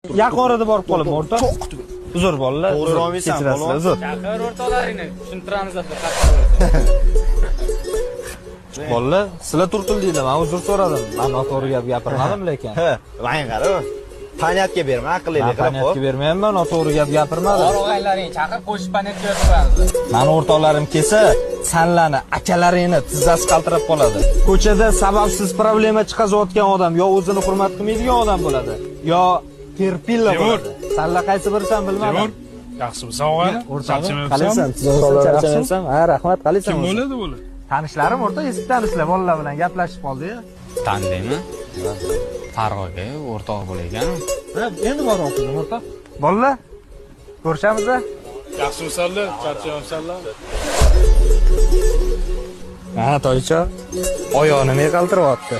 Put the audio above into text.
Yaqinda borib qolaman o'rta. Uzr bolalar. To'g'ri olmaysan, kechirasizlar, uzr. Chaqir o'rtoqlaringni tushuntiramiz aka. Bolalar, sizlar turtildinglar, men uzr so'radim. Men noto'g'ri gap gapirmadim lekin. Ha, manga qara. Paniyatga berma, aqlli qilib qo'y. Paniyatga bermayman, noto'g'ri gap gapirmadim. O'g'aylaring chaqir qo'shib paniyatga berib. Meni o'rtoqlarim kelsa, sanlarni, akalaringni tizzasi qaltirab qoladi. Ko'chada sababsiz problema chiqazayotgan odam yo o'zini hurmat qilmaydigan odam bo'ladi, yo terpilla bo'ladi. Sanlar qaysi birisan bilmadim. Yaxshimisan og'ayni? Qalaysan? Charchamaysan? Ha, rahmat. Qalaysan? Kim bo'ladi bular? Tanishlarim o'rta, eski tanishlar, bolalar bilan gaplashib qoldi-ya. Tandaymi? Farg'oga o'rtoq bo'lagan. Ha, endi boryapmiz o'rta. Bolalar, ko'rishamiz-a? Yaxshimisanlar? Charchamaysanlar? Ha, toycha. Oyog'ini qaltiryapti.